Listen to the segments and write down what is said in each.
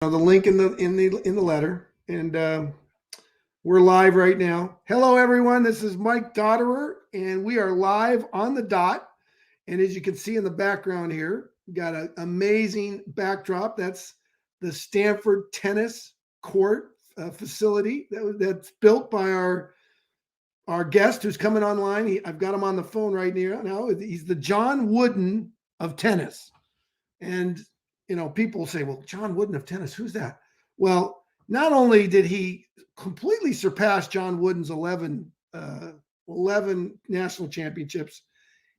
The link in the letter, and we're live right now. Hello, everyone. This is Mike Dotterer, and we are live on the dot. And as you can see in the background here, we got an amazing backdrop. That's the Stanford Tennis Court facility that's built by our guest who's coming online. I've got him on the phone right now. He's the John Wooden of tennis, and people say, well, John Wooden of tennis, who's that? Well, not only did he completely surpass John Wooden's 11 national championships,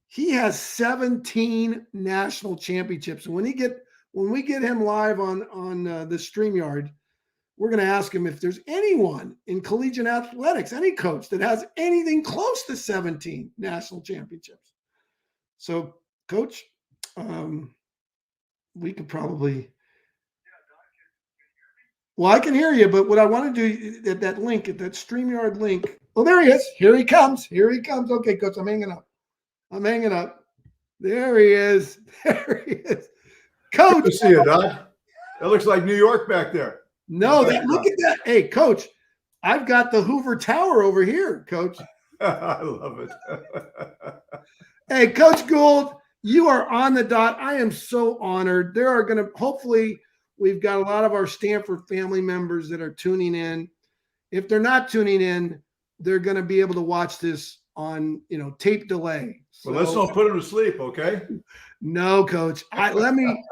he has 17 national championships. And when we get him live on the StreamYard, we're going to ask him if there's anyone in collegiate athletics, any coach that has anything close to 17 national championships. So, Coach, we could probably. Well, I can hear you, but what I want to do at that link, at that StreamYard link. Oh, there he is. Here he comes. Okay, Coach, I'm hanging up. There he is. Coach. Good to see you, Doc. That looks like New York back there. No, look at that. Hey, Coach, I've got the Hoover Tower over here, Coach. I love it. Hey, Coach Gould, you are on the dot. I am so honored. There are going to, hopefully, we've got a lot of our Stanford family members that are tuning in. If they're not tuning in, they're going to be able to watch this on, tape delay. So, well, let's not put them to sleep, okay? No, Coach. Let me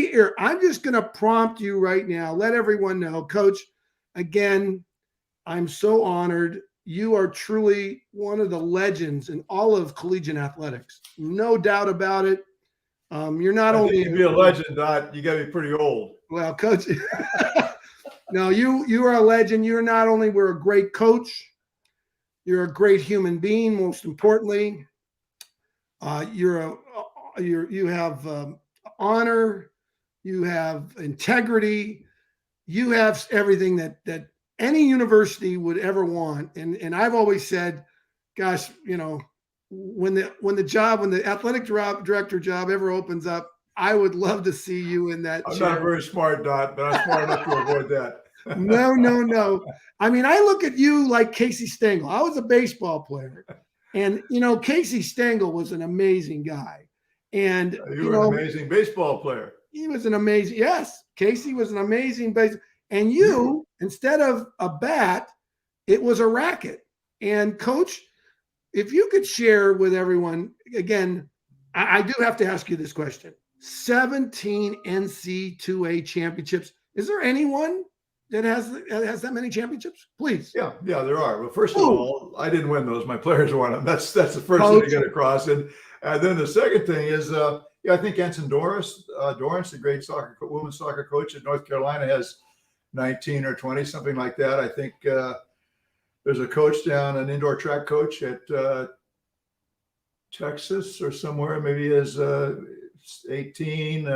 here. I'm just going to prompt you right now. Let everyone know, Coach. Again, I'm so honored. You are truly one of the legends in all of collegiate athletics. No doubt about it. You're not only to be a legend, Dot, you got to be pretty old. Well, Coach, no, you are a legend. You're not only we're a great coach, you're a great human being. Most importantly, you have honor, you have integrity, you have everything that any university would ever want. And I've always said, gosh, when the athletic director job ever opens up, I would love to see you in that. I'm not very smart, Dot, but I'm smart enough to avoid that. No. I mean, I look at you like Casey Stengel. I was a baseball player, and Casey Stengel was an amazing guy. And you were an amazing baseball player. He was an amazing. Yes, Casey was an amazing base. And you, instead of a bat, it was a racket. And Coach, if you could share with everyone, again, I do have to ask you this question. 17 NCAA championships. Is there anyone that has that many championships? Please. Yeah, there are. Well, first of all, I didn't win those. My players won them. That's the first thing to get across. And then the second thing is, I think Ensign Dorrance, the great women's soccer coach at North Carolina, has 19 or 20, something like that. I think there's a coach down, an indoor track coach at Texas or somewhere. Maybe he has 18.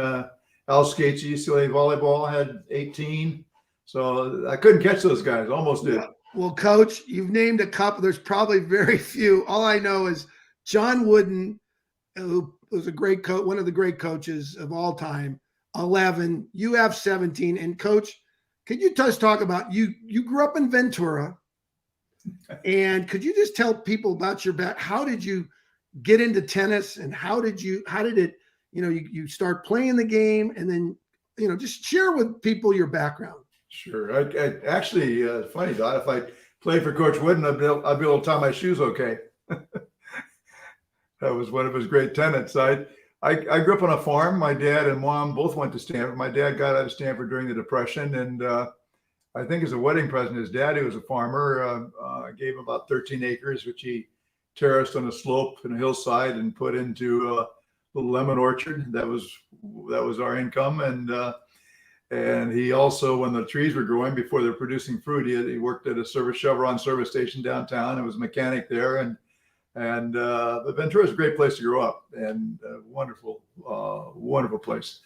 Al Skates, UCLA volleyball, had 18. So I couldn't catch those guys. Almost did. Well, Coach, you've named a couple. There's probably very few. All I know is John Wooden, who was a great coach, one of the great coaches of all time, 11. You have 17. And Coach, could you just talk about you grew up in Ventura, and could you just tell people about your back? How did you get into tennis, and how did it, you start playing the game, and then, just share with people your background. Sure. I actually, funny, Dot, if I played for Coach Wooden, I'd be able to tie my shoes okay. That was one of his great tenets. I grew up on a farm. My dad and mom both went to Stanford. My dad got out of Stanford during the Depression, and I think as a wedding present, his dad, who was a farmer, gave him about 13 acres, which he terraced on a slope and a hillside and put into a little lemon orchard. That was our income. And he also, when the trees were growing before they were producing fruit, he worked at a Chevron service station downtown and was a mechanic there. And Ventura is a great place to grow up, and wonderful place.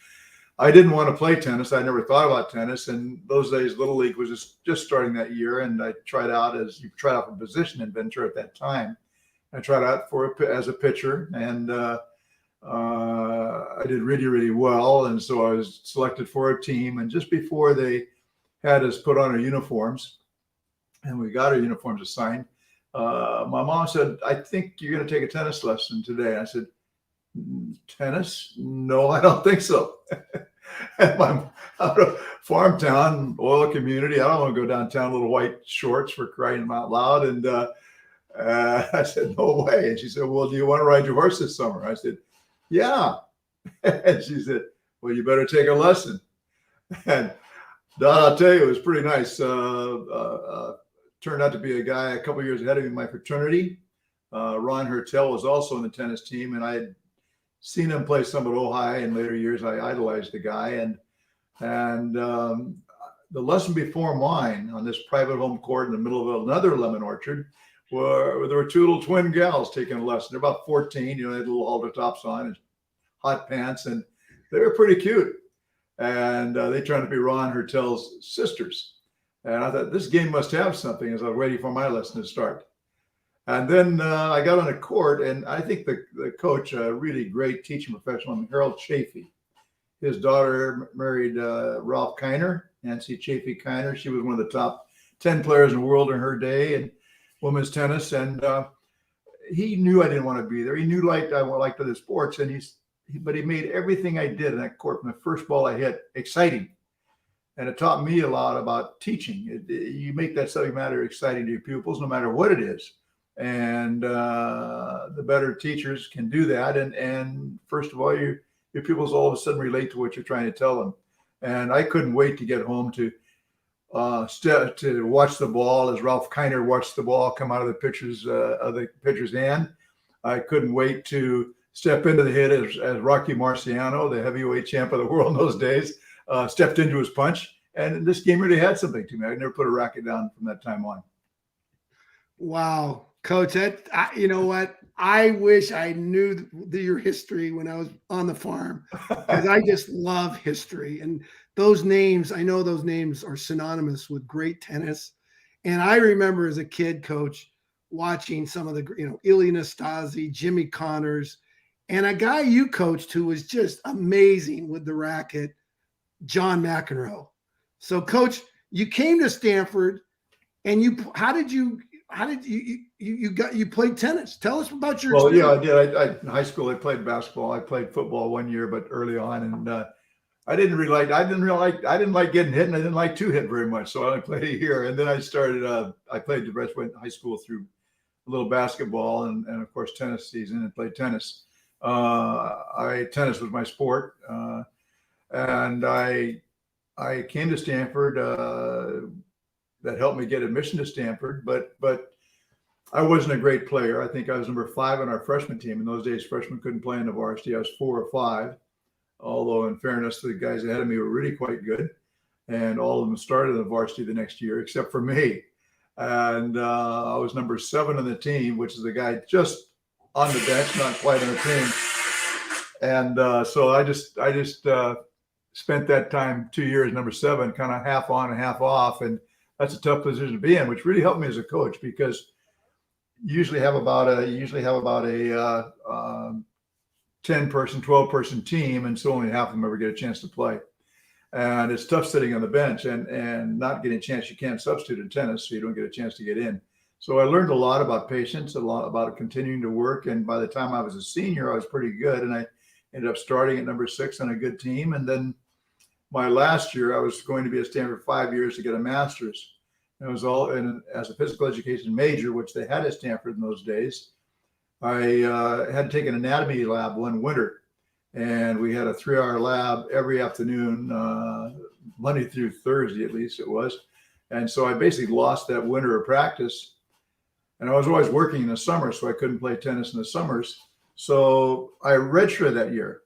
I didn't want to play tennis. I never thought about tennis. And those days, Little League was just starting that year. And I tried out for a position in Ventura at that time. I tried out as a pitcher, and I did really, really well. And so I was selected for a team. And just before they had us put on our uniforms and we got our uniforms assigned, my mom said, "I think you're going to take a tennis lesson today." I said, "Tennis? No, I don't think so." And I'm out of farm town, oil community. I don't want to go downtown, little white shorts, for crying out loud. And I said, "No way." And she said, "Well, do you want to ride your horse this summer?" I said, "Yeah." And she said, "Well, you better take a lesson." And Don, I'll tell you, it was pretty nice. Turned out to be a guy a couple years ahead of me in my fraternity. Ron Hertel was also on the tennis team, and I had seen him play some at Ojai in later years. I idolized the guy, and the lesson before mine on this private home court in the middle of another lemon orchard, where there were two little twin gals taking a lesson. They're about 14, they had little halter tops on and hot pants, and they were pretty cute. And they turned to be Ron Hertel's sisters. And I thought, this game must have something, as I was waiting for my lesson to start. And then I got on the court, and I think the coach, a really great teaching professional, Harold Chafee. His daughter married Ralph Kiner, Nancy Chafee Kiner. She was one of the top 10 players in the world in her day in women's tennis. And he knew I didn't want to be there. He knew I liked other sports, and but he made everything I did in that court from the first ball I hit exciting. And it taught me a lot about teaching. You make that subject matter exciting to your pupils, no matter what it is. And the better teachers can do that. And first of all, your pupils all of a sudden relate to what you're trying to tell them. And I couldn't wait to get home to watch the ball as Ralph Kiner watched the ball come out of the pitcher's hand. I couldn't wait to step into the hit as Rocky Marciano, the heavyweight champ of the world in those days, stepped into his punch. And this game really had something to me. I never put a racket down from that time on. Wow, Coach, you know what? I wish I knew your history when I was on the farm, because I just love history. And those names, I know those names are synonymous with great tennis. And I remember as a kid, Coach, watching some of the, Ilie Nastase, Jimmy Connors, and a guy you coached who was just amazing with the racket, John McEnroe. So, Coach, you came to Stanford, and you played tennis? Tell us about your experience. Yeah, I did. In high school, I played basketball. I played football 1 year, but early on, and I didn't like getting hit, and I didn't like to hit very much. So I only played a year, and then I started. I played the rest. Went high school through a little basketball, and of course tennis season, and played tennis. Tennis was my sport, and I came to Stanford. That helped me get admission to Stanford, but I wasn't a great player. I think I was number 5 on our freshman team. In those days, freshmen couldn't play in the varsity. I was 4 or 5, although in fairness, the guys ahead of me were really quite good, and all of them started in the varsity the next year, except for me. And I was number 7 on the team, which is the guy just on the bench, not quite on the team. And so I just spent that time 2 years, number 7, kind of half on and half off. And that's a tough position to be in, which really helped me as a coach, because you usually have about a 10-person, 12-person team, and so only half of them ever get a chance to play. And it's tough sitting on the bench and not getting a chance. You can't substitute in tennis, so you don't get a chance to get in. So I learned a lot about patience, a lot about continuing to work. And by the time I was a senior, I was pretty good. And I ended up starting at number 6 on a good team. And then my last year, I was going to be at Stanford 5 years to get a master's. And it was all as a physical education major, which they had at Stanford in those days. I had to take an anatomy lab one winter, and we had a 3-hour lab every afternoon, Monday through Thursday, at least it was. And so I basically lost that winter of practice. And I was always working in the summer, so I couldn't play tennis in the summers. So I redshirted that year,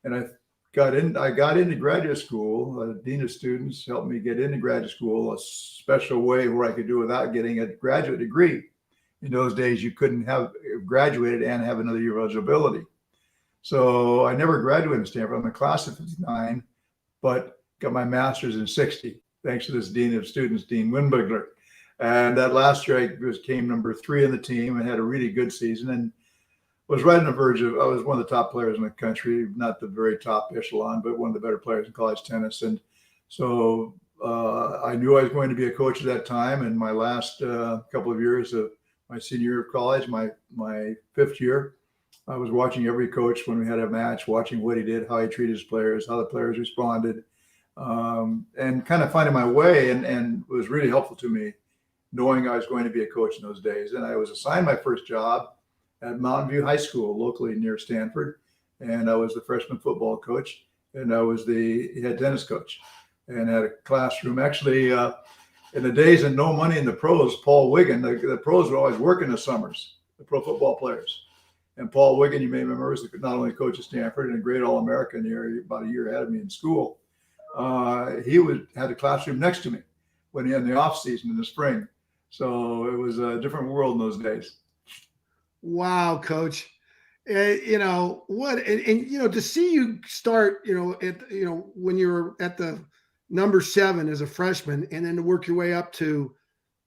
and I got into graduate school. The dean of students helped me get into graduate school a special way where I could do it without getting a graduate degree. In those days, you couldn't have graduated and have another year of eligibility. So I never graduated in Stanford. I'm a class of 59, but got my master's in 60, thanks to this dean of students, Dean Winbigler. And that last year, I came number 3 in the team and had a really good season. And was right on the verge of, I was one of the top players in the country, not the very top echelon, but one of the better players in college tennis. And so I knew I was going to be a coach at that time. And my last couple of years of my senior year of college, my fifth year, I was watching every coach when we had a match, watching what he did, how he treated his players, how the players responded, and kind of finding my way. And it was really helpful to me knowing I was going to be a coach in those days. And I was assigned my first job at Mountain View High School, locally near Stanford. And I was the freshman football coach, and I was the head tennis coach, and had a classroom. Actually, in the days of no money in the pros, Paul Wiggin, the pros would always work in the summers, the pro football players. And Paul Wiggin, you may remember, was not only coach at Stanford and a great All-American here, about a year ahead of me in school. He had a classroom next to me when he had the off season in the spring. So it was a different world in those days. Wow, Coach. You know what, and you know, to see you start, you know, at, you know, when you were at the number 7 as a freshman, and then to work your way up to,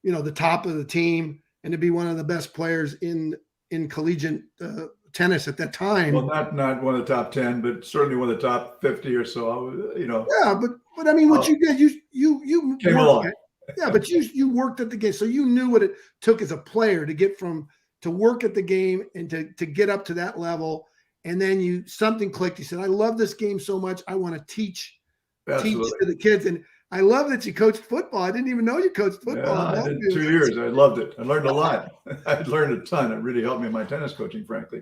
you know, the top of the team, and to be one of the best players in collegiate tennis at that time. Well, not one of the top 10, but certainly one of the top 50 or so. You know. Yeah, but I mean, what you did, you came along. Yeah, but you worked at the game, so you knew what it took as a player to get to work at the game and to get up to that level. And then something clicked. You said, I love this game so much. I want to teach to the kids. And I love that you coached football. I didn't even know you coached football. Yeah, I did 2 years. I loved it. I learned a lot. I learned a ton. It really helped me in my tennis coaching, frankly.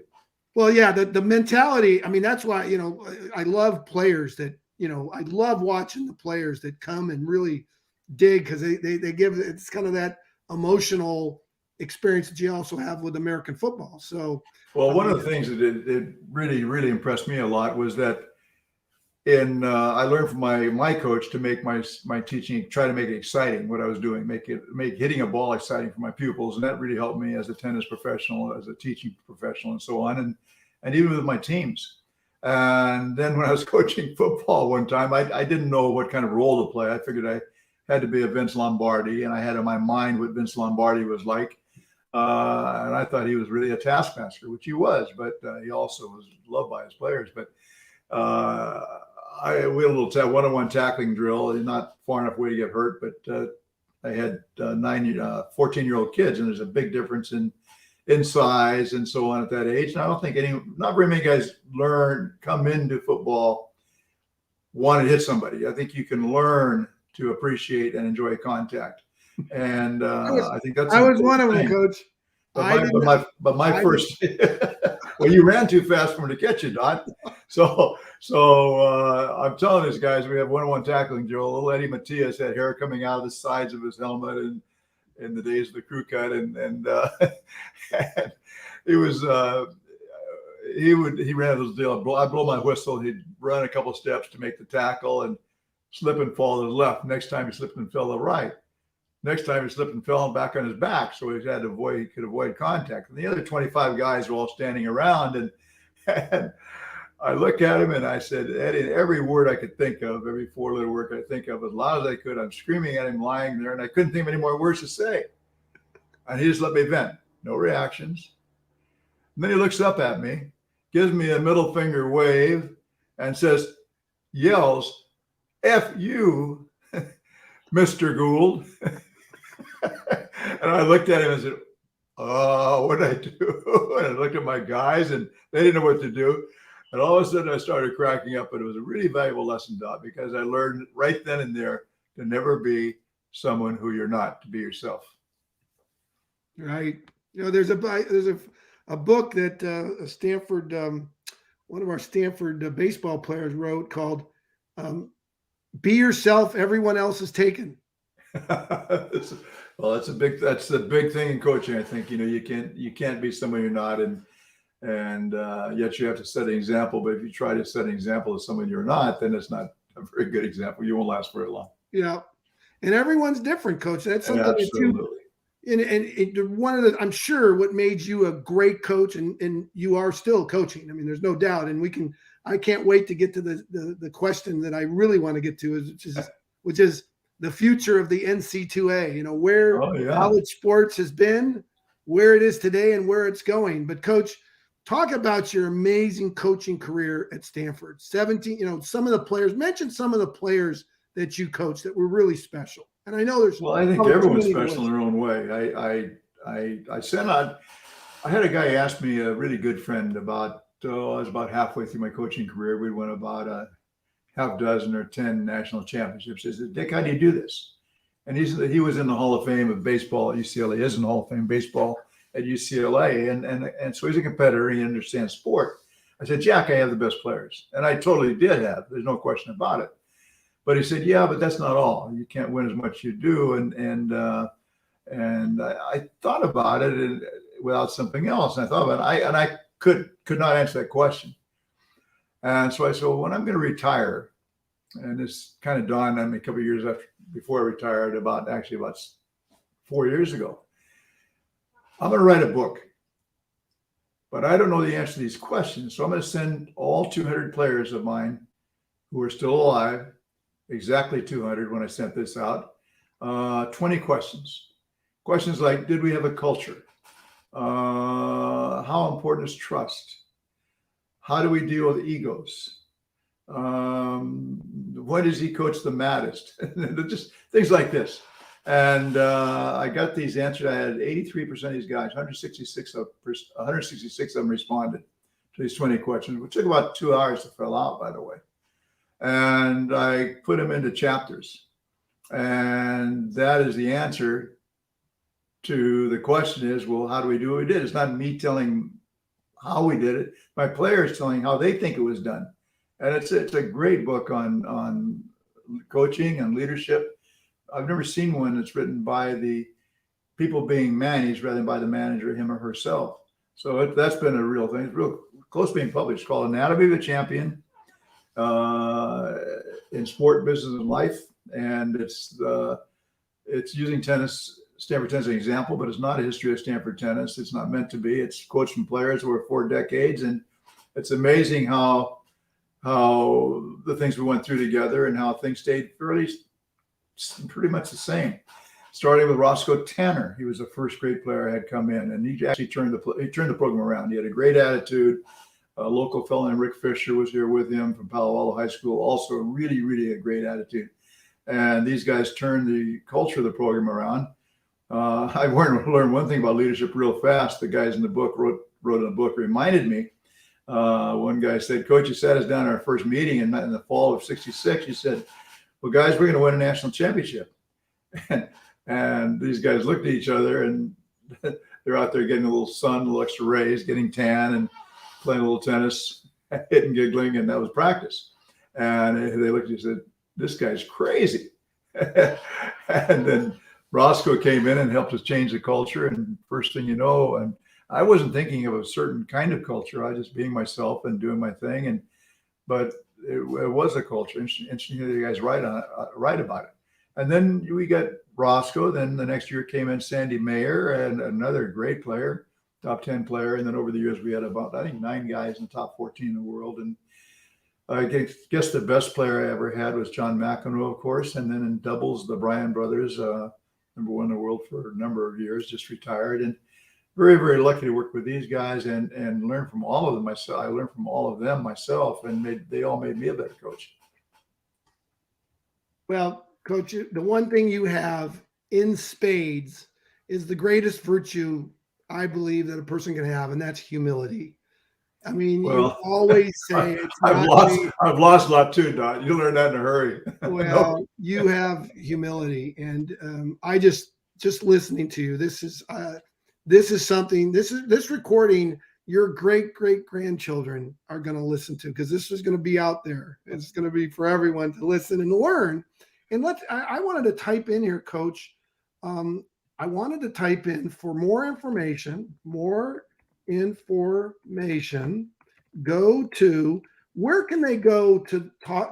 Well, yeah, the mentality. I mean, that's why, you know, I love players that, you know, I love watching the players that come and really dig, because they give, it's kind of that emotional experience that you also have with American football. So, well, one of the things that it really, really impressed me a lot was that I learned from my coach to make my teaching, try to make it exciting, what I was doing, make hitting a ball exciting for my pupils. And that really helped me as a tennis professional, as a teaching professional, and so on. And even with my teams. And then when I was coaching football one time, I didn't know what kind of role to play. I figured I had to be a Vince Lombardi, and I had in my mind what Vince Lombardi was like. And I thought he was really a taskmaster, which he was, but he also was loved by his players. But we had a little one-on-one tackling drill, not far enough away to get hurt, but I had 14-year-old kids, and there's a big difference in size and so on at that age. And I don't think not very many guys come into football want to hit somebody. I think you can learn to appreciate and enjoy contact. And I think that's. I was one of them, Coach. But my first, well, you ran too fast for me to catch you, Dot. So I'm telling these guys, we have one-on-one tackling drill. Little Eddie Matias had hair coming out of the sides of his helmet, and in the days of the crew cut, and it was he ran this deal. I'd blow my whistle. He'd run a couple steps to make the tackle and slip and fall to the left. Next time he slipped and fell to the right. Next time he slipped and fell back on his back, so he could avoid contact. And the other 25 guys were all standing around, and I look at him and I said, Eddie, every word I could think of, every 4-letter word I could think of, as loud as I could, I'm screaming at him lying there, and I couldn't think of any more words to say. And he just let me vent. No reactions. And then he looks up at me, gives me a middle finger wave, and yells, F you, Mr. Gould. And I looked at him and said, oh, what did I do? And I looked at my guys, and they didn't know what to do. And all of a sudden I started cracking up, but it was a really valuable lesson, Dot, because I learned right then and there to never be someone who you're not, to be yourself. Right. You know, there's a book that Stanford, one of our Stanford baseball players wrote called Be Yourself, Everyone Else is Taken. Well, that's the big thing in coaching. I think, you know, you can't be someone you're not, and yet you have to set an example. But if you try to set an example of someone you're not, then it's not a very good example. You won't last very long. Yeah, and everyone's different, Coach. That's something that one of the, I'm sure what made you a great coach, and you are still coaching. I mean, there's no doubt, and I can't wait to get to the question that I really want to get to, which is the future of the NCAA, you know, where college sports has been, where it is today, and where it's going. But Coach, talk about your amazing coaching career at Stanford. 17, some of the players, mention some of the players that you coached that were really special. And I know there's, well, I think everyone's special in their own way. I sent out, I had a guy ask me, a really good friend, about, I was about halfway through my coaching career. We won about a half dozen or 10 national championships. He said, Dick, how do you do this? And he was in the Hall of Fame of baseball at UCLA, is in the Hall of Fame baseball at UCLA. And so he's a competitor. He understands sport. I said, Jack, I have the best players. And I totally did have. There's no question about it. But he said, yeah, but that's not all. You can't win as much as you do. And I thought about it without something else. And I thought about it. I could not answer that question. And so I said, well, when I'm going to retire, and this kind of dawned on me a couple of years before I retired, about 4 years ago, I'm going to write a book. But I don't know the answer to these questions. So I'm going to send all 200 players of mine who are still alive, exactly 200 when I sent this out, 20 questions. Questions like, did we have a culture? How important is trust? How do we deal with egos? When does he coach the maddest? Just things like this. And I got these answers. I had 83% of these guys, 166 of them responded to these 20 questions, which took about 2 hours to fill out, by the way. And I put them into chapters. And that is the answer to the question is, well, how do we do what we did? It's not me telling how we did it. My players telling how they think it was done. And it's a great book on coaching and leadership. I've never seen one that's written by the people being managed rather than by the manager, him or herself. So that's been a real thing. It's real close to being published. It's called Anatomy of a Champion in Sport, Business, and Life. And it's using Stanford tennis as an example, but it's not a history of Stanford tennis. It's not meant to be. It's quotes from players over 4 decades. And it's amazing how the things we went through together and how things stayed pretty much the same. Starting with Roscoe Tanner, he was the first great player I had come in, and he actually turned the program around. He had a great attitude. A local fellow named Rick Fisher was here with him from Palo Alto High School, also really, really a great attitude. And these guys turned the culture of the program around. I learned one thing about leadership real fast. The guys in the book wrote in the book reminded me. One guy said, Coach, you sat us down at our first meeting in the fall of '66. You said, well, guys, we're going to win a national championship. And these guys looked at each other, and they're out there getting a little sun, a little extra rays, getting tan, and playing a little tennis, hitting, giggling, and that was practice. And they looked at you and said, this guy's crazy. And then Roscoe came in and helped us change the culture. And first thing you know, and I wasn't thinking of a certain kind of culture. I was just being myself and doing my thing. But it was a culture. Interesting to hear you guys write about it. And then we got Roscoe. Then the next year came in Sandy Mayer, and another great player, top 10 player. And then over the years, we had about, I think, 9 guys in the top 14 in the world. And I guess the best player I ever had was John McEnroe, of course. And then in doubles, the Bryan brothers, number 1 in the world for a number of years, just retired. And very, very lucky to work with these guys and learn from all of them myself. I learned from all of them myself, and they all made me a better coach. Well, Coach, the one thing you have in spades is the greatest virtue I believe that a person can have, and that's humility. I mean, you always say it's I've lost a lot too, Don. You learn that in a hurry. Well, you have humility, and I just listening to you. This is something. This recording. Your great grandchildren are going to listen to, because this is going to be out there. It's going to be for everyone to listen and learn. And I wanted to type in here, Coach. I wanted to type in for more information. Go to, where can they go to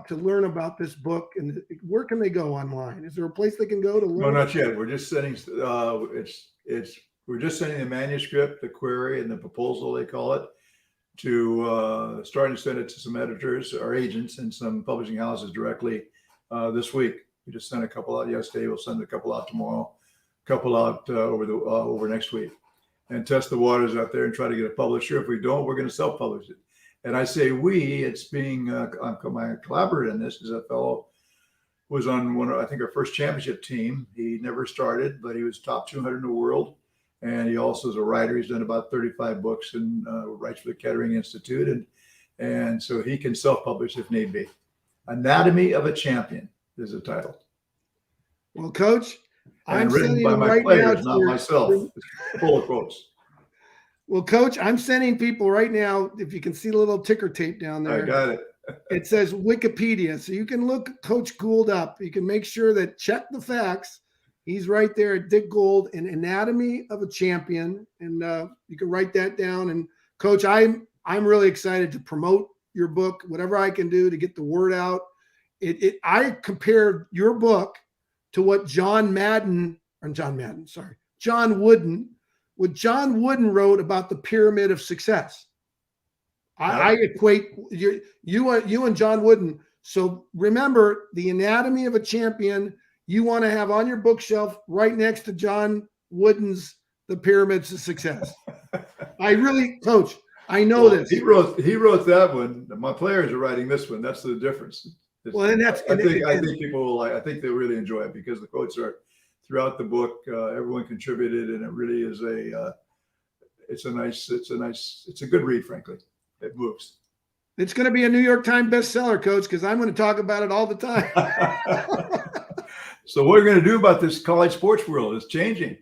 learn about this book, and where can they go online? Is there a place they can go to learn? No, not yet. We're just sending we're just sending the manuscript, the query, and the proposal, they call it, to starting to send it to some editors or agents and some publishing houses directly this week. We just sent a couple out yesterday. We'll send a couple out tomorrow, a couple out over next week. and test the waters out there and try to get a publisher. If we don't, we're going to self-publish it. And I say we, it's being my collaborator in this is a fellow who was on I think our first championship team. He never started, but he was top 200 in the world. And he also is a writer. He's done about 35 books and writes for the Kettering Institute. And so he can self-publish if need be. Anatomy of a Champion is the title. Well, Coach, I'm written by my players, not myself. It's full of quotes. Well, Coach, I'm sending people right now, if you can see the little ticker tape down there. I got it. It says Wikipedia. So you can look Coach Gould up. You can make sure that check the facts. He's right there at Dick Gould, an Anatomy of a Champion. And you can write that down. And Coach, I'm really excited to promote your book, whatever I can do to get the word out. I compared your book to what John Wooden wrote about the pyramid of success. I equate you and John Wooden. So remember, the Anatomy of a Champion, you want to have on your bookshelf right next to John Wooden's The Pyramids of Success. Coach, I know this. He wrote that one. My players are writing this one. That's the difference. I think people will I think they'll really enjoy it because the quotes are throughout the book. Everyone contributed, and it really is it's a good read, frankly. It moves. It's going to be a New York Times bestseller, Coach, because I'm going to talk about it all the time. So what are we going to do about this college sports world? It's changing.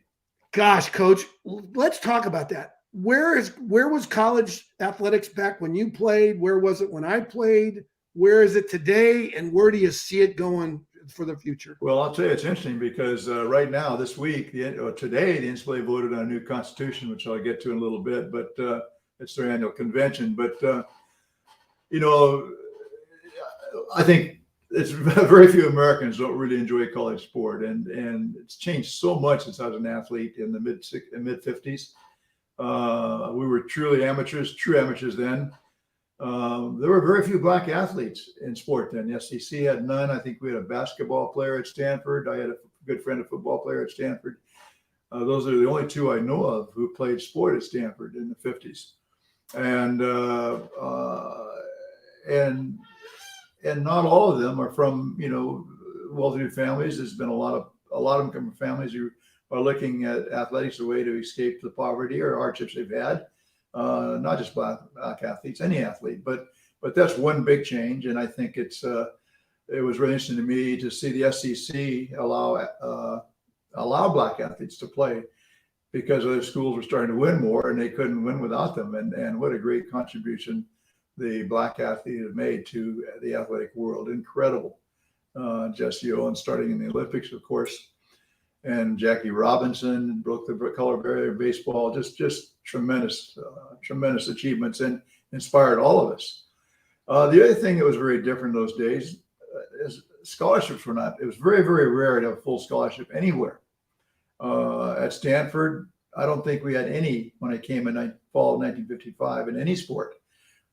Gosh, Coach, let's talk about that. Where was college athletics back when you played? Where was it when I played? Where is it today? And where do you see it going for the future? Well, I'll tell you, it's interesting because right now, this week, today, the NCAA voted on a new constitution, which I'll get to in a little bit, but it's their annual convention. But, I think it's very few Americans don't really enjoy college sport. And it's changed so much since I was an athlete in the mid 50s. We were true amateurs then. There were very few black athletes in sport then. The SEC had none. I think we had a basketball player at Stanford. I had a good friend, a football player at Stanford. Those are the only two I know of who played sport at Stanford in the 50s. And not all of them are from, well-to-do families. There's been a lot of them come from families who are looking at athletics as a way to escape the poverty or hardships they've had. Not just black athletes, any athlete, but that's one big change. And I think it was really interesting to me to see the SEC allow black athletes to play because other schools were starting to win more and they couldn't win without them. And what a great contribution the black athlete have made to the athletic world. Incredible. Jesse Owens starting in the Olympics, of course. And Jackie Robinson broke the color barrier of baseball. Just tremendous achievements and inspired all of us. The other thing that was very different those days is scholarships were not. It was very, very rare to have a full scholarship anywhere. At Stanford, I don't think we had any when I came in fall of 1955 in any sport.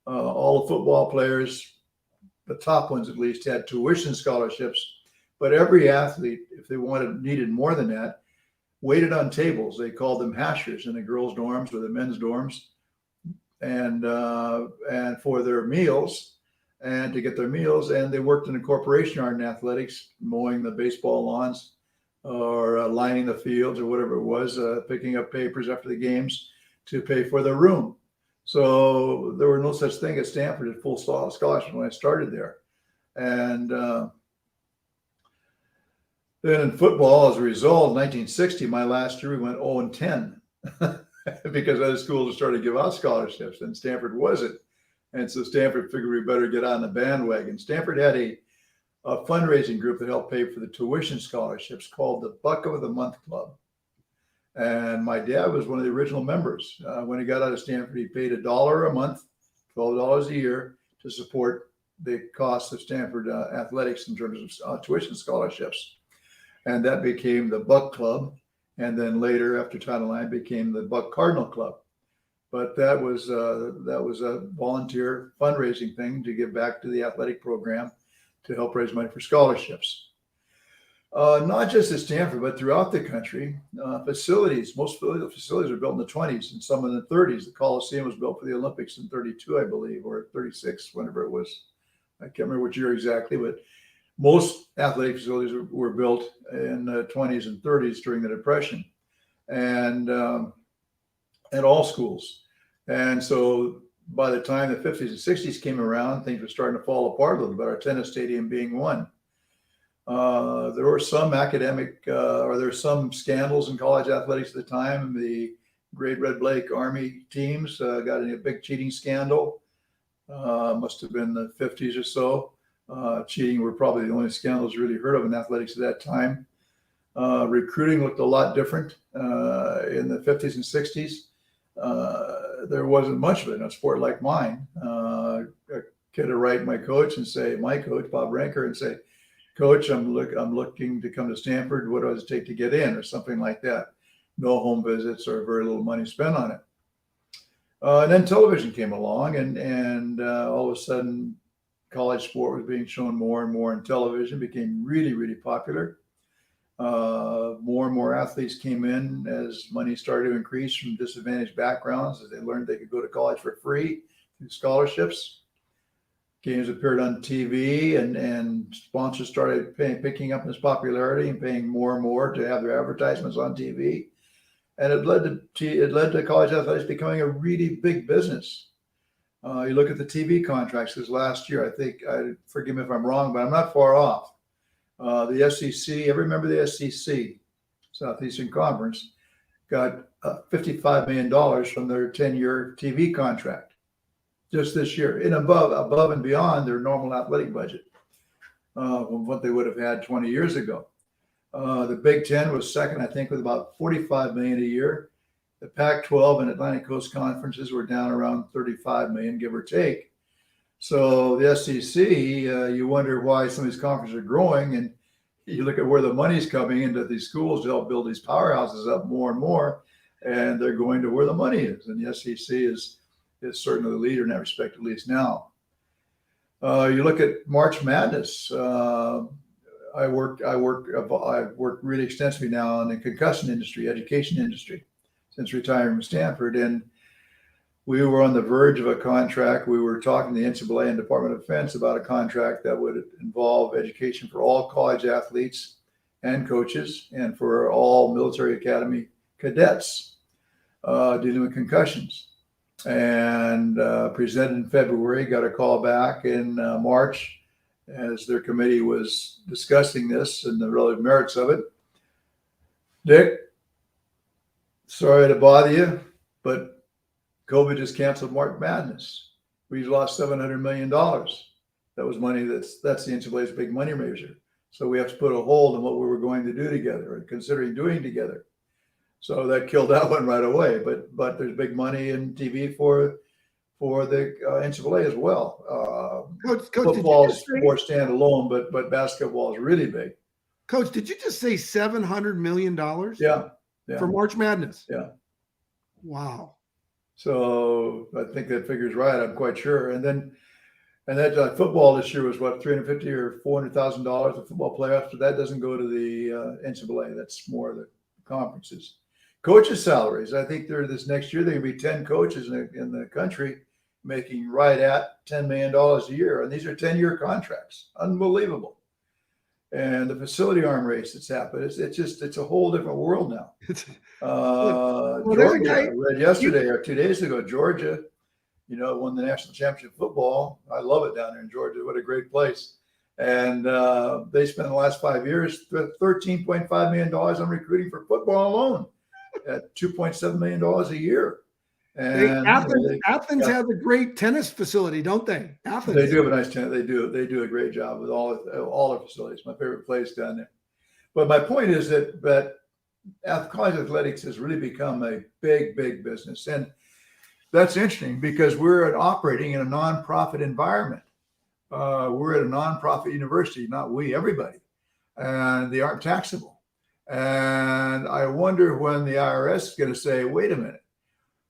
All the football players, the top ones at least, had tuition scholarships. But every athlete, if they needed more than that, waited on tables. They called them hashers in the girls' dorms or the men's dorms, and for their meals, and to get their meals. And they worked in the corporation yard in athletics, mowing the baseball lawns, or lining the fields, or whatever it was, picking up papers after the games to pay for their room. So there were no such thing at Stanford as full scholarship when I started there, and. Then in football, as a result, in 1960, my last year, we went 0-10 because other schools started to give out scholarships, and Stanford wasn't. And so Stanford figured we better get on the bandwagon. Stanford had a fundraising group that helped pay for the tuition scholarships called the Buck of the Month Club. And my dad was one of the original members. When he got out of Stanford, he paid $1 a month, $12 a year to support the cost of Stanford athletics in terms of tuition scholarships. And that became the Buck Club. And then later, after Title IX, became the Buck Cardinal Club. But that was a volunteer fundraising thing to give back to the athletic program to help raise money for scholarships. Not just at Stanford, but throughout the country. Facilities, most facilities were built in the 20s and some in the 30s. The Coliseum was built for the Olympics in 32, I believe, or 36, whenever it was. I can't remember which year exactly, but most athletic facilities were built in the 20s and 30s during the Depression, and at all schools. And so by the time the 50s and 60s came around, things were starting to fall apart a little bit, our tennis stadium being one. There were some academic, or there were some scandals in college athletics at the time. The Great Red Lake Army teams got in a big cheating scandal. Must have been the 50s or so. Cheating were probably the only scandals really heard of in athletics at that time. Recruiting looked a lot different in the 50s and 60s. There wasn't much of it in a sport like mine. A kid would write my coach and say, my coach, Bob Ranker, and say, Coach, I'm looking to come to Stanford. What does it take to get in, or something like that? No home visits or very little money spent on it. And then television came along, and all of a sudden, college sport was being shown more and more on television, became really, really popular. More and more athletes came in as money started to increase from disadvantaged backgrounds, as they learned they could go to college for free through scholarships. Games appeared on TV, and sponsors started picking up this popularity and paying more and more to have their advertisements on TV. And it led to college athletics becoming a really big business. You look at the TV contracts this last year, I think, forgive me if I'm wrong, but I'm not far off. The SEC, every member of the SEC, Southeastern Conference, got $55 million from their 10-year TV contract just this year, and above and beyond their normal athletic budget from what they would have had 20 years ago. The Big Ten was second, I think, with about $45 million a year. The Pac-12 and Atlantic Coast conferences were down around $35 million, give or take. So the SEC, you wonder why some of these conferences are growing, and you look at where the money's coming into these schools to help build these powerhouses up more and more, and they're going to where the money is. And the SEC is certainly the leader in that respect, at least now. You look at March Madness. I've worked really extensively now in the concussion industry, education industry, since retiring from Stanford. And we were on the verge of a contract. We were talking to the NCAA and Department of Defense about a contract that would involve education for all college athletes and coaches, and for all military academy cadets dealing with concussions. And presented in February, got a call back in March as their committee was discussing this and the relative merits of it. Dick, sorry to bother you, but COVID just canceled March Madness. We lost $700 million. That was money that's the NCAA's big money measure. So we have to put a hold on what we were going to do together and considering doing together. So that killed that one right away. But there's big money in TV for the NCAA as well. Coach, football is more standalone, but basketball is really big. Coach, did you just say $700 million? Yeah. For March Madness. Yeah. Wow. So I think that figure's right. I'm quite sure. And that football this year was what, $350,000 or $400,000 the football playoffs. But that doesn't go to the NCAA. That's more the conferences. Coaches' salaries. I think this next year there will be 10 coaches in the country making right at $10 million a year, and these are 10-year contracts. Unbelievable. And the facility arm race that's happened. It's a whole different world now. Georgia, I read yesterday or 2 days ago, Georgia, won the national championship football. I love it down there in Georgia. What a great place. And they spent the last 5 years $13.5 million on recruiting for football alone at $2.7 million a year. And Athens has a great tennis facility, don't they? Athens. They do have a nice tennis. They do a great job with all their facilities. My favorite place down there. But my point is that college athletics has really become a big, big business. And that's interesting because we're operating in a nonprofit environment. We're at a nonprofit university, not we, everybody. And they aren't taxable. And I wonder when the IRS is going to say, wait a minute,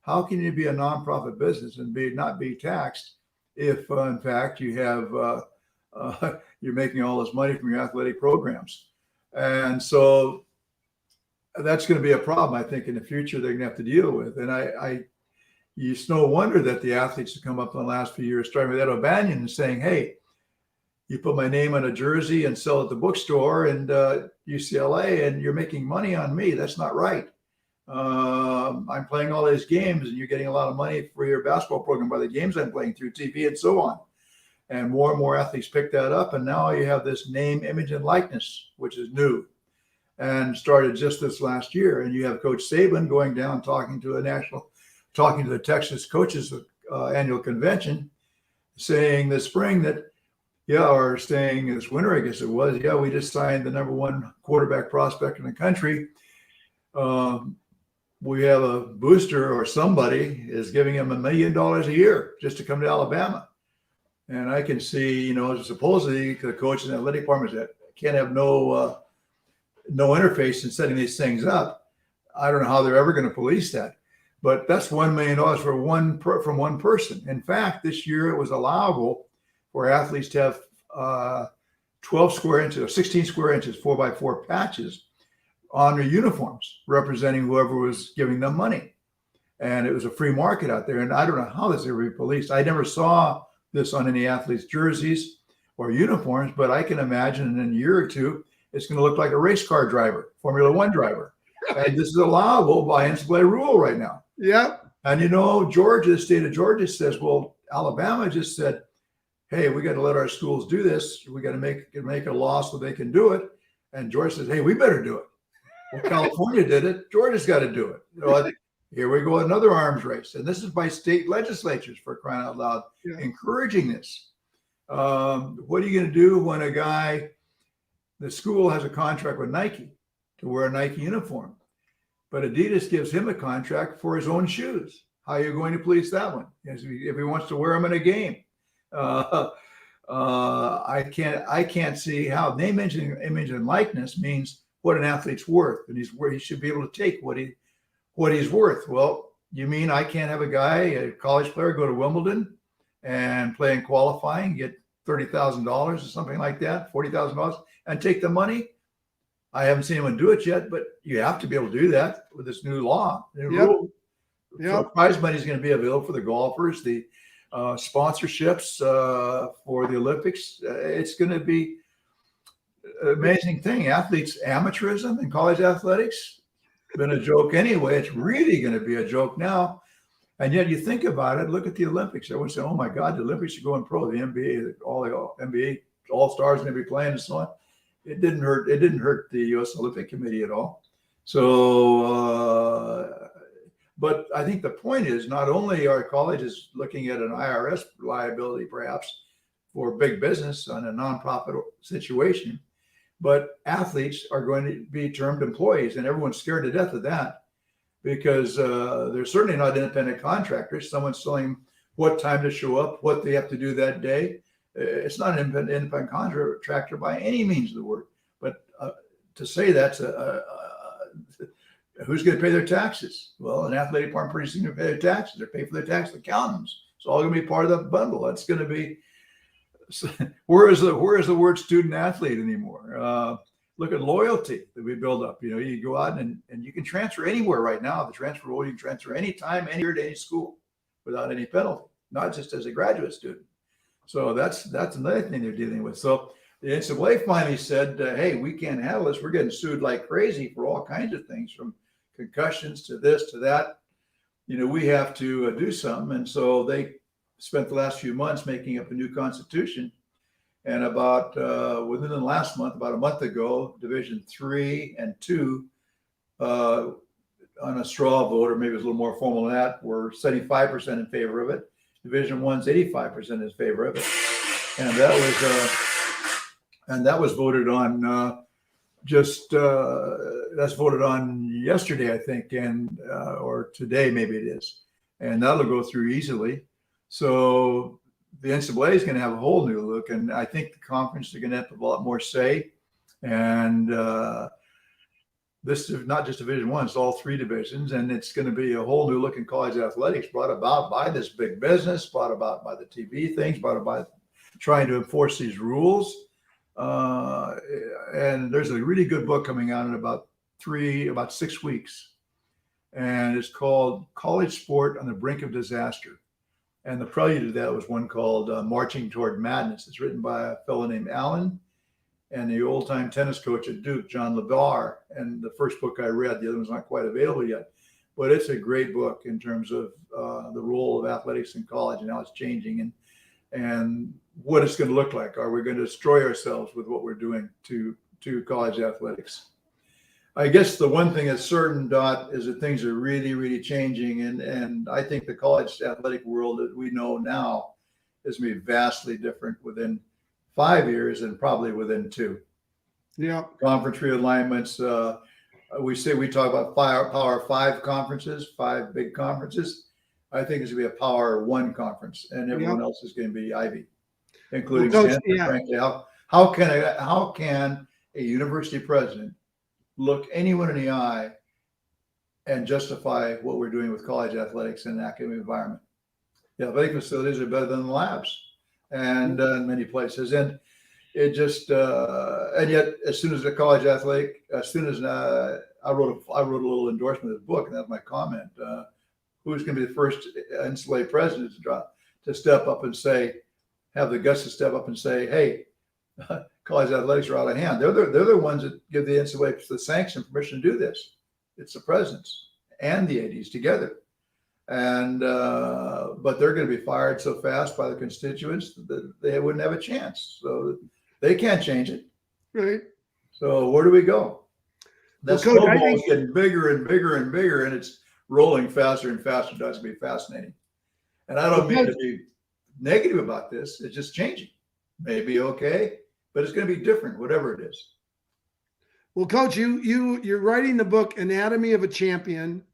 how can you be a nonprofit business and not be taxed if, in fact, you have you're making all this money from your athletic programs? And so that's going to be a problem, I think, in the future they're going to have to deal with. And it's no wonder that the athletes have come up in the last few years, starting with Ed O'Banion, and saying, hey, you put my name on a jersey and sell it at the bookstore and UCLA, and you're making money on me. That's not right. I'm playing all these games, and you're getting a lot of money for your basketball program by the games I'm playing through TV and so on. And more athletes pick that up. And now you have this name, image, and likeness, which is new and started just this last year. And you have Coach Saban going down, talking to the Texas coaches annual convention, saying this spring that, or saying this winter, I guess it was, we just signed the #1 quarterback prospect in the country. We have a booster, or somebody is giving him $1 million a year just to come to Alabama. And I can see, supposedly the coach and athletic departments that can't have no interface in setting these things up. I don't know how they're ever going to police that, but that's $1 million from one person. In fact, this year it was allowable for athletes to have 12 square inches or 16 square inches, 4x4 patches on their uniforms, representing whoever was giving them money. And it was a free market out there. And I don't know how this is ever be policed. I never saw this on any athletes' jerseys or uniforms, but I can imagine in a year or two, it's going to look like a race car driver, Formula One driver. And this is allowable by NCAA rule right now. Yeah. And Georgia, the state of Georgia says, well, Alabama just said, hey, we got to let our schools do this. We got to make a law so they can do it. And Georgia says, hey, we better do it. Well, California did it. Georgia's got to do it. Here we go, another arms race. And this is by state legislatures, for crying out loud, encouraging this. What are you going to do when the school has a contract with Nike to wear a Nike uniform, but Adidas gives him a contract for his own shoes? How are you going to police that one? If he wants to wear them in a game? I can't see how name, image, and likeness means what an athlete's worth, and he should be able to take what he's worth. Well, you mean I can't have a college player, go to Wimbledon and play in qualifying, get $30,000 or something like that, $40,000, and take the money? I haven't seen anyone do it yet, but you have to be able to do that with this new law, rule. So prize money is going to be available for the golfers, the sponsorships for the Olympics. It's going to be an amazing thing. Athletes, amateurism in college athletics, been a joke anyway. It's really going to be a joke now. And yet you think about it, look at the Olympics. Everyone say, oh my God, the Olympics are going pro. The NBA, all the NBA all-stars going to be playing and so on. It didn't hurt the U.S. Olympic Committee at all. So, but I think the point is, not only are colleges looking at an IRS liability perhaps for big business on a nonprofit situation, but athletes are going to be termed employees, and everyone's scared to death of that because they're certainly not independent contractors. Someone's telling them what time to show up, what they have to do that day. It's not an independent contractor by any means of the word. But to say that's who's going to pay their taxes? Well, an athletic department pretty soon to pay their taxes. They're paying for their tax accountants. It's all going to be part of the bundle. That's going to be. Where is the word student athlete anymore? Look at loyalty that we build up. You go out and you can transfer anywhere right now. The transfer rule, you can transfer anytime, anywhere to any school without any penalty, not just as a graduate student. So that's another thing they're dealing with. So the NCAA finally said, hey, we can't handle this. We're getting sued like crazy for all kinds of things, from concussions to this to that. We have to do something. And so they spent the last few months making up a new constitution. And about within the last month, about a month ago, Division 3 and 2 on a straw vote, or maybe it was a little more formal than that, were 75% in favor of it. Division 1's 85% in favor of it. And that was voted on that's voted on yesterday, I think, and or today maybe it is. And that'll go through easily. So the NCAA is going to have a whole new look, and I think the conference are going to have a lot more say. And this is not just Division 1; it's all 3 divisions, and it's going to be a whole new look in college athletics, brought about by this big business, brought about by the TV things, brought about trying to enforce these rules. And there's a really good book coming out in about 6 weeks. And it's called College Sport on the Brink of Disaster. And the prelude to that was one called Marching Toward Madness. It's written by a fellow named Alan and the old-time tennis coach at Duke, John LeBar. And the first book I read, the other one's not quite available yet, but it's a great book in terms of the role of athletics in college and how it's changing and what it's going to look like. Are we going to destroy ourselves with what we're doing to college athletics? I guess the one thing that's certain, Dot, is that things are really, really changing. And I think the college athletic world that we know now is going to be vastly different within 5 years and probably within 2. Yeah. Conference realignments. We talk about Power 5 conferences, 5 big conferences. I think it's going to be a Power 1 conference, and everyone else is going to be Ivy, including Stanford. Frankly, how can a university president look anyone in the eye and justify what we're doing with college athletics in an academic environment? The athletic facilities are better than the labs, and in many places. And it just, and yet, as soon as the college athletic, I wrote a little endorsement of the book, and that's my comment. Who's going to be the first NCAA president to step up and say, have the guts to step up and say, hey, college athletics are out of hand. They're the ones that give the NCAA the sanction permission to do this. It's the presidents and the ADs together. And but they're going to be fired so fast by the constituents that they wouldn't have a chance. So they can't change it. Right. So where do we go? That snowball is getting bigger and bigger and bigger, and it's rolling faster and faster. That's going to be fascinating. And I don't mean to be negative about this. It's just changing. Maybe okay, but it's going to be different, whatever it is. Well, Coach, you're writing the book Anatomy of a Champion,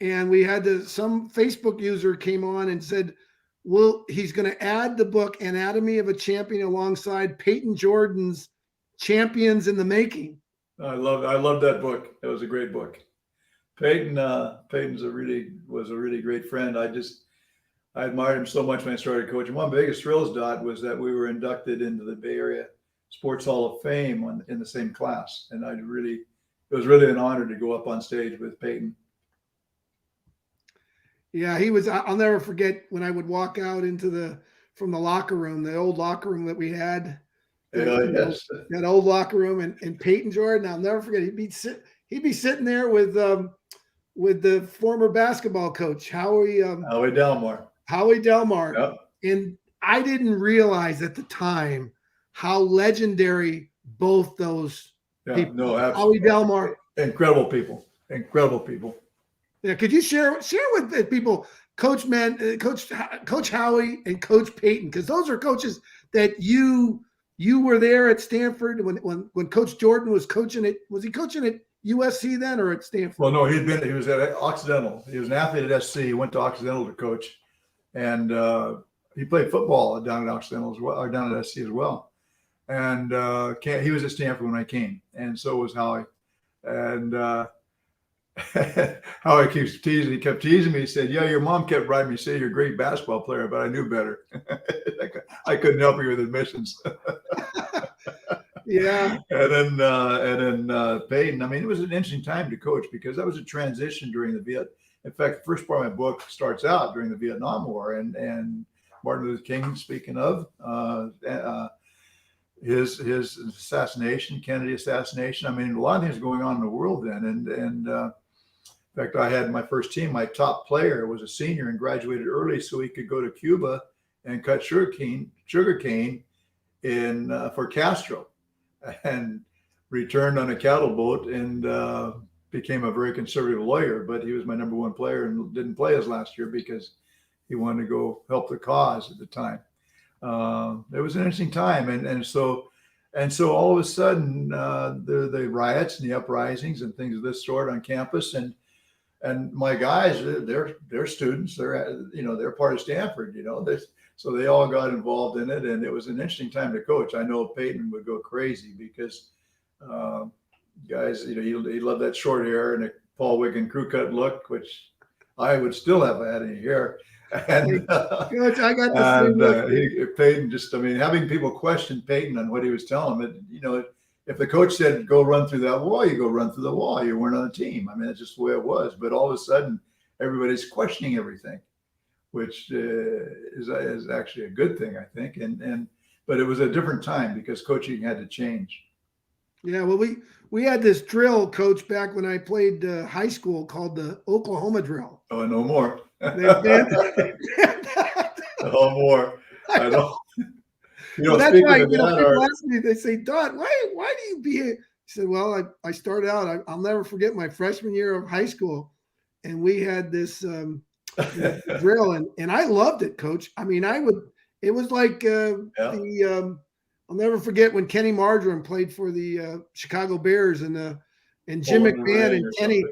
and we had some Facebook user came on and said, well, he's going to add the book Anatomy of a Champion alongside Peyton Jordan's Champions in the Making. I love that book. It was a great book. Peyton was a really great friend. I admired him so much when I started coaching. One of the biggest thrills, Dot, was that we were inducted into the Bay Area Sports Hall of Fame in the same class. And it was really an honor to go up on stage with Peyton. Yeah, I'll never forget when I would walk out from the locker room, the old locker room that we had. Yes. That old locker room and Peyton Jordan. I'll never forget. He'd be sitting there with the former basketball coach, Howie Delmar. Yep. And I didn't realize at the time how legendary both those people. No, absolutely. Howie Delmar. Incredible people. Yeah, could you share with the people, Coach Howie and Coach Peyton, because those are coaches that you were there at Stanford when Coach Jordan was coaching it. Was he coaching at USC then or at Stanford? Well, no, he was at Occidental. He was an athlete at SC. He went to Occidental to coach, and he played football down at Occidental as well, or down at SC as well. And he was at Stanford when I came, and so was Howie. And Howie kept teasing me. He said, "Yeah, your mom kept writing me saying you're a great basketball player, but I knew better. I couldn't help you with admissions." Yeah. And then Peyton. I mean, it was an interesting time to coach because that was a transition during the Vietnam. In fact, the first part of my book starts out during the Vietnam War and Martin Luther King, speaking of his assassination, Kennedy assassination. I mean, a lot of things going on in the world then. And in fact, I had my first team. My top player was a senior and graduated early, so he could go to Cuba and cut sugarcane for Castro, and returned on a cattle boat and became a very conservative lawyer. But he was my number one player and didn't play his last year because he wanted to go help the cause at the time. It was an interesting time, and so all of a sudden the riots and the uprisings and things of this sort on campus, and my guys, they're students, they're part of Stanford, so they all got involved in it, and it was an interesting time to coach. I know Peyton would go crazy because guys, he loved that short hair and a Paul Wiggin crew cut look, which I would still have had any hair. And Coach, I got the same look. Peyton just, I mean, having people question Peyton on what he was telling them, if the coach said, go run through that wall, you go run through the wall. You weren't on the team. I mean, that's just the way it was. But all of a sudden, everybody's questioning everything, which is actually a good thing, I think. But it was a different time because coaching had to change. Yeah, well, we had this drill, Coach, back when I played high school called the Oklahoma drill. Oh, no more. No more. I know. Well, that's why people ask me. They say, "Dot, why do you be here?" He said, "Well, I started out. I'll never forget my freshman year of high school, and we had this drill, and I loved it, Coach. I mean, it was like I'll never forget when Kenny Marjoram played for the Chicago Bears and Jim McMahon and Kenny.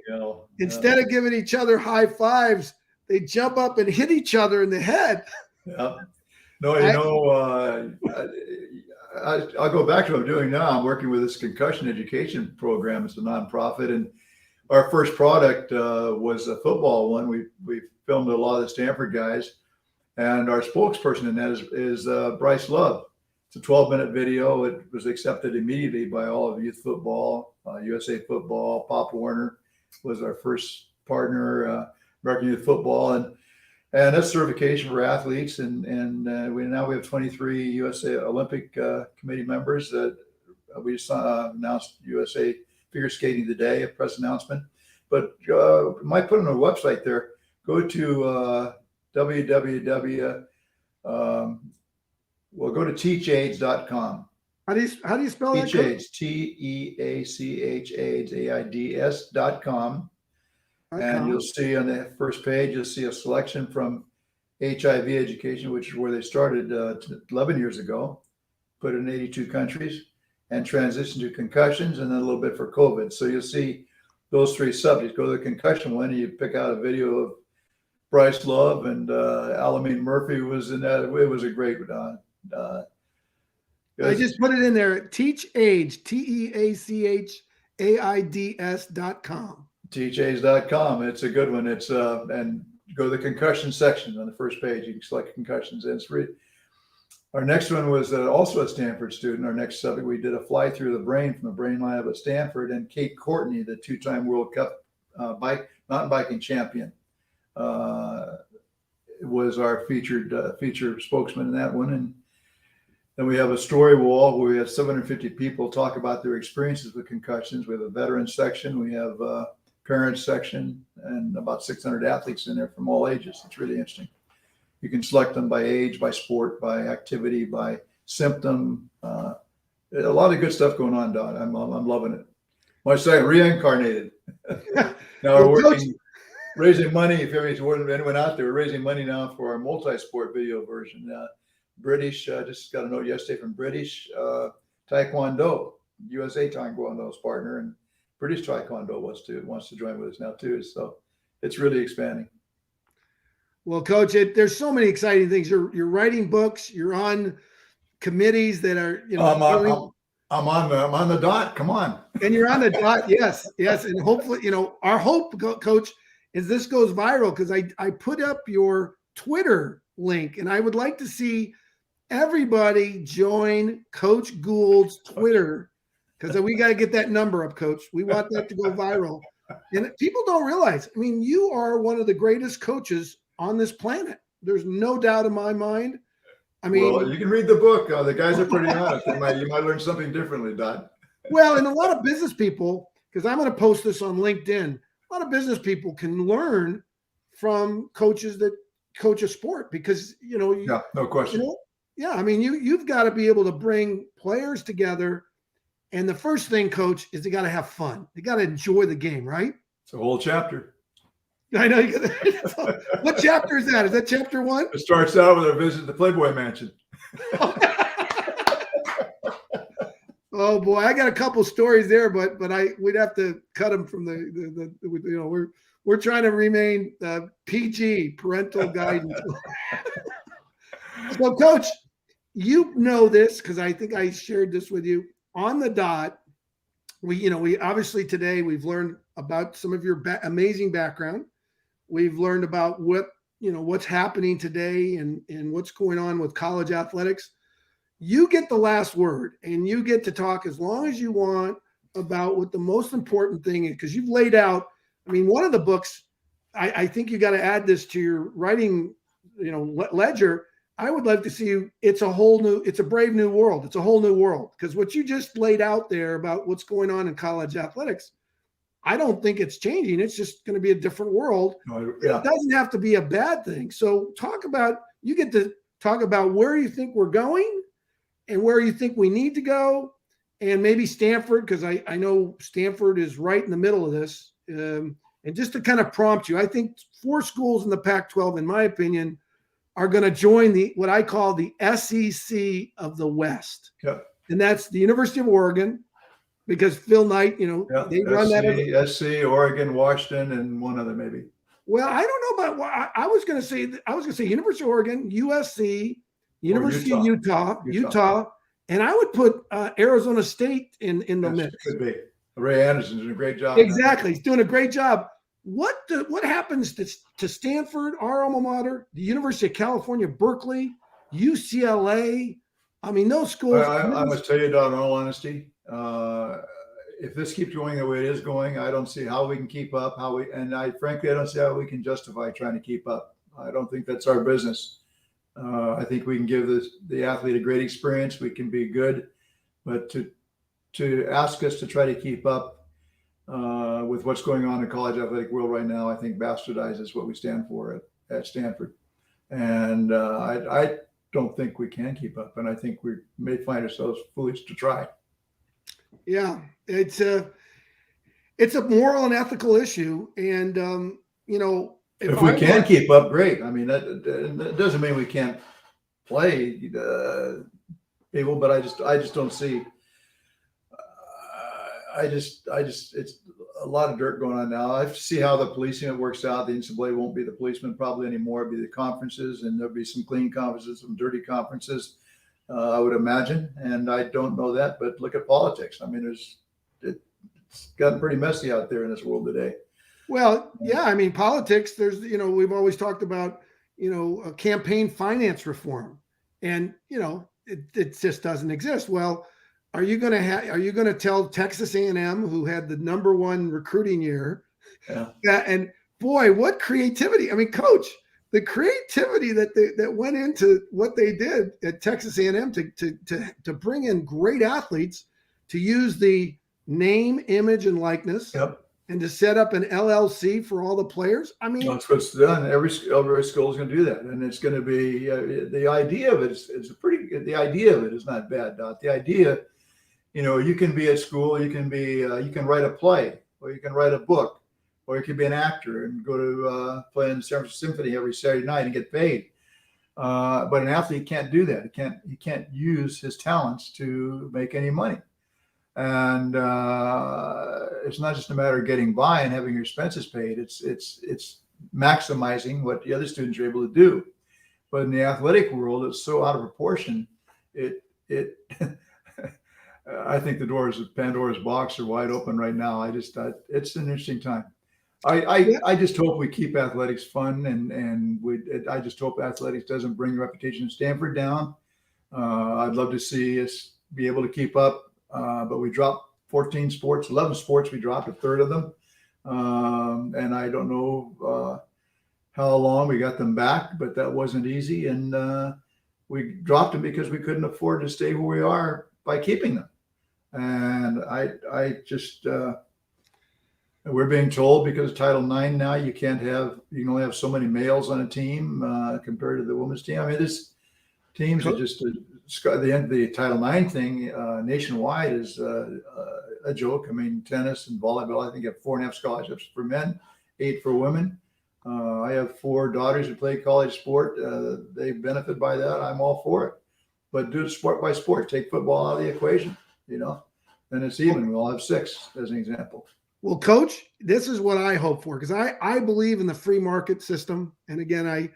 Instead of giving each other high fives, they jump up and hit each other in the head." Yeah. No, I'll go back to what I'm doing now. I'm working with this concussion education program. It's a nonprofit, and our first product was a football one. We filmed a lot of the Stanford guys, and our spokesperson in that is Bryce Love. It's a 12-minute video. It was accepted immediately by all of youth football, USA Football. Pop Warner was our first partner, American Youth Football, and that's certification for athletes. And we have 23 USA Olympic Committee members that we just announced USA Figure Skating today, a press announcement. But might put on our website there. Go to go to teachaids.com. How do you spell that? TeachAids, TEACH AIDS.com. And you'll see on the first page, you'll see a selection from HIV education, which is where they started 11 years ago, put it in 82 countries, and transition to concussions, and then a little bit for COVID. So you'll see those three subjects. Go to the concussion one, and you pick out a video of Bryce Love, and Alameen Murphy was in that. It was a great I just put it in there. TeachAids, TeachAids.com. TeachAids.com. It's a good one. It's and go to the concussion section on the first page. You can select concussions. And it's our next one was also a Stanford student. Our next subject, we did a fly through the brain from the brain lab at Stanford, and Kate Courtney, the two-time World Cup mountain biking champion, was our featured spokesman in that one. And then we have a story wall where we have 750 people talk about their experiences with concussions. We have a veterans section. We have parents section, and about 600 athletes in there from all ages. It's really interesting. You can select them by age, by sport, by activity, by symptom. A lot of good stuff going on, Don. I'm loving it. My second reincarnated. Now we're working, raising money. If anyone out there, we're raising money now for our multi-sport video version. British, just got a note yesterday from British Taekwondo, USA Taekwondo's partner, and British Taekwondo wants to join with us now too. So it's really expanding. Well, Coach, there's so many exciting things. You're writing books. You're on committees that are, I'm on the dot. Come on. And you're on the dot. Yes. And hopefully, our hope, Coach, is this goes viral, because I put up your Twitter link, and I would like to see everybody join Coach Gould's Twitter, because we got to get that number up, Coach. We want that to go viral. And people don't realize, I mean, you are one of the greatest coaches on this planet. There's no doubt in my mind. I mean, well, you can read the book. The guys are pretty honest. You might learn something differently, Dot. Well, and a lot of business people, because I'm going to post this on LinkedIn, a lot of business people can learn from coaches that coach a sport, because, yeah, no question. I mean, you've got to be able to bring players together. And the first thing, Coach, is they got to have fun. They got to enjoy the game, right? It's a whole chapter. I know. What chapter is that? Is that chapter 1? It starts out with a visit to the Playboy Mansion. Oh boy, I got a couple stories there, but we'd have to cut them from we're trying to remain PG, parental guidance. So, Coach, you know this because I think I shared this with you. On the Dot, we obviously today we've learned about some of your amazing background. We've learned about what what's happening today and what's going on with college athletics, you get the last word, and you get to talk as long as you want about what the most important thing is, because you've laid out. I mean, one of the books, I think you got to add this to your writing, ledger. I would love to see you. It's a brave new world. It's a whole new world, because what you just laid out there about what's going on in college athletics, I don't think it's changing. It's just going to be a different world. Yeah. It doesn't have to be a bad thing. So you get to talk about where you think we're going and where you think we need to go, and maybe Stanford, because I know Stanford is right in the middle of this. And just to kind of prompt you, I think 4 schools in the Pac-12, in my opinion, are going to join what I call the SEC of the West. Yep. And that's the University of Oregon, because Phil Knight, they run that. SC, Oregon, Washington, and one other maybe. Well, I don't know about what I was going to say. University of Oregon, USC, University of Utah, and I would put Arizona State in the mix. Could be. Ray Anderson's doing a great job. Exactly, he's doing a great job. What happens to Stanford, our alma mater, the University of California, Berkeley, UCLA? I mean, those schools. I must tell you, Don, in all honesty, if this keeps going the way it is going, I don't see how we can keep up. Frankly, I don't see how we can justify trying to keep up. I don't think that's our business. I think we can give the athlete a great experience. We can be good, but to ask us to try to keep up with what's going on in the college athletic world right now, I think bastardizes what we stand for at Stanford. And I don't think we can keep up, and I think we may find ourselves foolish to try. Yeah, it's a moral and ethical issue, and if we can keep up, great. I mean, that doesn't mean we can't play people, but I just don't see. It's a lot of dirt going on now. I have to see how the policing works out. The NCAA won't be the policeman probably anymore. It'll be the conferences, and there'll be some clean conferences, some dirty conferences, I would imagine. And I don't know that, but look at politics. I mean, it's gotten pretty messy out there in this world today. Well, yeah, I mean, politics, we've always talked about, a campaign finance reform, and, it just doesn't exist. Well, are you going to tell Texas A&M, who had the #1 recruiting year, and boy, what creativity. I mean, Coach, the creativity that went into what they did at Texas A&M to bring in great athletes, to use the name, image, and likeness. Yep. And to set up an LLC for all the players. I mean, that's what's done. Every school is going to do that, and it's going to be the idea of it. The idea of it is not bad, Dot. The idea, you can be at school, you can write a play, or you can write a book, or you can be an actor and go to play in the San Francisco Symphony every Saturday night and get paid. But an athlete can't do that. He can't use his talents to make any money. And it's not just a matter of getting by and having your expenses paid. It's maximizing what the other students are able to do. But in the athletic world, it's so out of proportion. I think the doors of Pandora's box are wide open right now. It's an interesting time. I just hope we keep athletics fun, and I just hope athletics doesn't bring the reputation of Stanford down. I'd love to see us be able to keep up. But we dropped 11 sports. We dropped a third of them. And I don't know how long we got them back, but that wasn't easy. And we dropped them because we couldn't afford to stay where we are by keeping them. And we're being told because of Title IX now, you can only have so many males on a team compared to the women's team. I mean, this teams are just the Title IX thing nationwide is a joke. I mean, tennis and volleyball, I think, have 4.5 scholarships for men, 8 for women. I have 4 daughters who play college sport. They benefit by that. I'm all for it. But do it sport by sport. Take football out of the equation, then it's even. We all have 6 as an example. Well, Coach, this is what I hope for, because I believe in the free market system. And again, I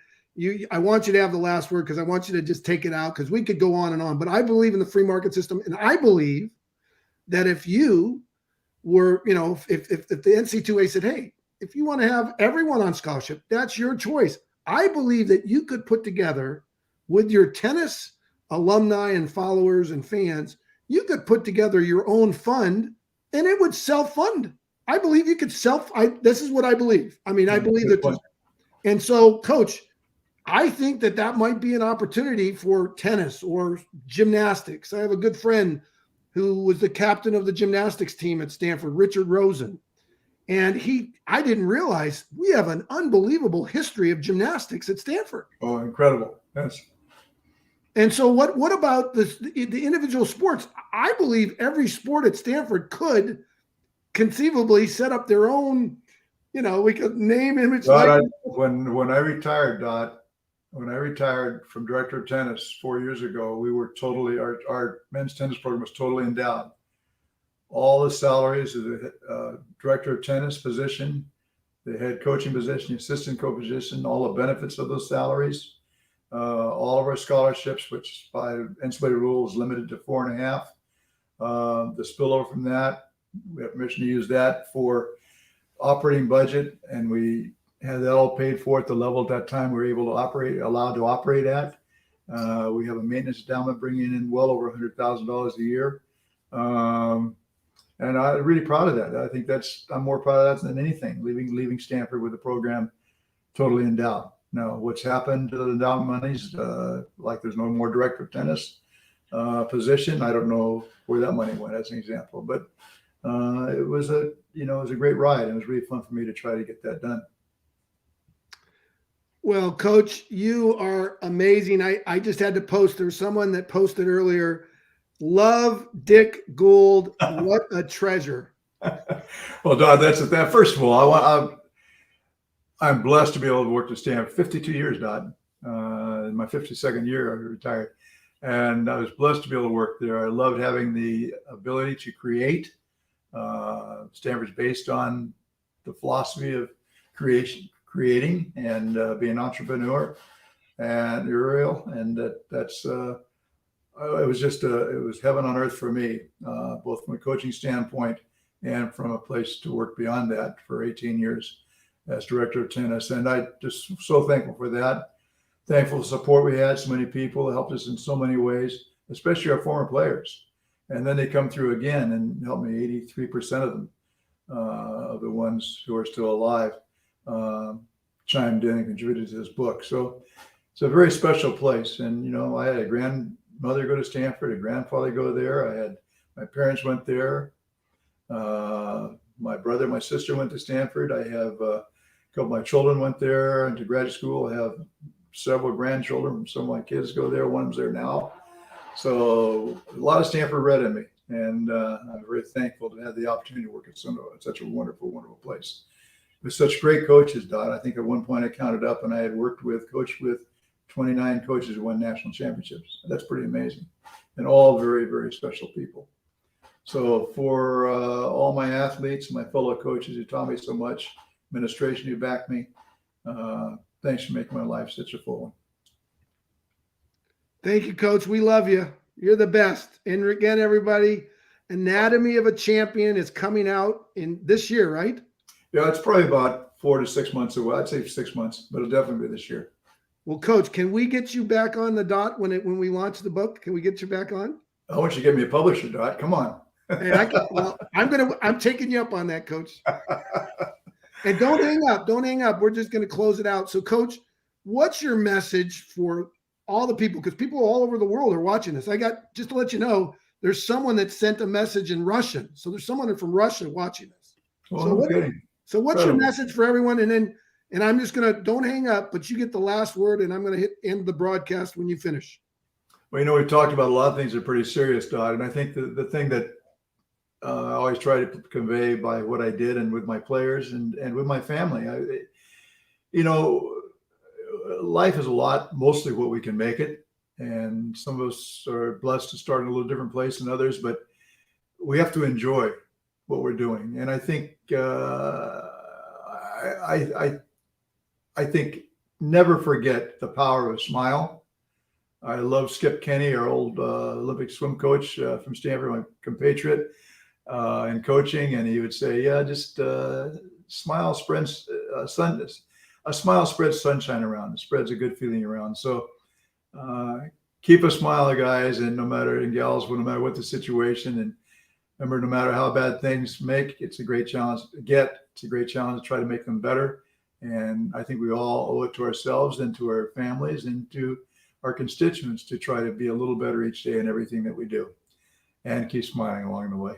want you to have the last word, because I want you to just take it out, because we could go on and on. But I believe in the free market system, and I believe that if you were, if the NCAA said, hey, if you want to have everyone on scholarship, that's your choice. I believe that you could put together with your tennis alumni and followers and fans, you could put together your own fund and it would self-fund. I believe you could this is what I believe. I mean, I believe that. And so, Coach, I think that that might be an opportunity for tennis or gymnastics. I have a good friend who was the captain of the gymnastics team at Stanford, Richard Rosen. And I didn't realize we have an unbelievable history of gymnastics at Stanford. Oh, incredible. Yes. And so what about the individual sports? I believe every sport at Stanford could conceivably set up their own, we could name, image, Dot, when I retired, when I retired from director of tennis 4 years ago, we were totally, our men's tennis program was totally endowed. All the salaries of the director of tennis position, the head coaching position, the assistant coach position, all the benefits of those salaries, all of our scholarships, which by NCAA rules limited to 4.5. The spillover from that, we have permission to use that for operating budget, and we had that all paid for at the level at that time we were allowed to operate at. We have a maintenance endowment bringing in well over $100,000 a year. And I'm really proud of that. I think I'm more proud of that than anything, leaving Stanford with the program totally endowed. Now, what's happened to the endowment monies, like there's no more director of tennis position. I don't know where that money went as an example, but it was a great ride. It was really fun for me to try to get that done. Well, Coach, you are amazing. I just had to post. There was someone that posted earlier, love Dick Gould. What a treasure. Well, Don, that's that. First of all, I'm blessed to be able to work at Stanford 52 years, Don. In my 52nd year, I retired. And I was blessed to be able to work there. I loved having the ability to create. Stanford's based on the philosophy of creating and be an entrepreneur and entrepreneurial. And it was heaven on earth for me, both from a coaching standpoint and from a place to work beyond that for 18 years as director of tennis. And I just so thankful for that. Thankful for the support we had. So many people helped us in so many ways, especially our former players. And then they come through again and help me. 83% of them, of the ones who are still alive, chimed in and contributed to this book. So it's a very special place. And, I had a grandmother go to Stanford, a grandfather go there. My parents went there. My brother, my sister went to Stanford. I have a couple of my children went there into graduate school. I have several grandchildren. Some of my kids go there. One of them's there now. So a lot of Stanford red in me. And I'm very thankful to have the opportunity to work at such a wonderful, wonderful place. With such great coaches, Dot. I think at one point I counted up and I had coached with 29 coaches who won national championships. That's pretty amazing. And all very, very special people. So for all my athletes, my fellow coaches who taught me so much, administration who backed me, thanks for making my life such a full one. Thank you, Coach. We love you. You're the best. And again, everybody, Anatomy of a Champion is coming out in this year, right? Yeah, it's probably about 4 to 6 months away. I'd say 6 months, but it'll definitely be this year. Well, Coach, can we get you back on the dot when we launch the book? Can we get you back on? I want you to get me a publisher, Dot. Come on. Hey, I'm taking you up on that, Coach. And don't hang up. Don't hang up. We're just going to close it out. So, Coach, what's your message for all the people? Because people all over the world are watching this. Just to let you know, there's someone that sent a message in Russian. So there's someone from Russia watching this. So what's your message for everyone? And I'm just going to, don't hang up, but you get the last word, and I'm going to end the broadcast when you finish. Well, we've talked about a lot of things that are pretty serious, Dot. And I think the thing that I always try to convey by what I did and with my players and with my family, life is a lot, mostly what we can make it. And some of us are blessed to start in a little different place than others, but we have to enjoy what we're doing. And I think, I think never forget the power of a smile. I love Skip Kenny, our old Olympic swim coach from Stanford, my compatriot in coaching. And he would say, just smile, spread sun. a smile spreads sunshine around. It spreads a good feeling around. So keep a smile, guys, and gals, no matter what the situation. And remember, no matter how bad things make, it's a great challenge to get. It's a great challenge to try to make them better. And I think we all owe it to ourselves and to our families and to our constituents to try to be a little better each day in everything that we do, and keep smiling along the way.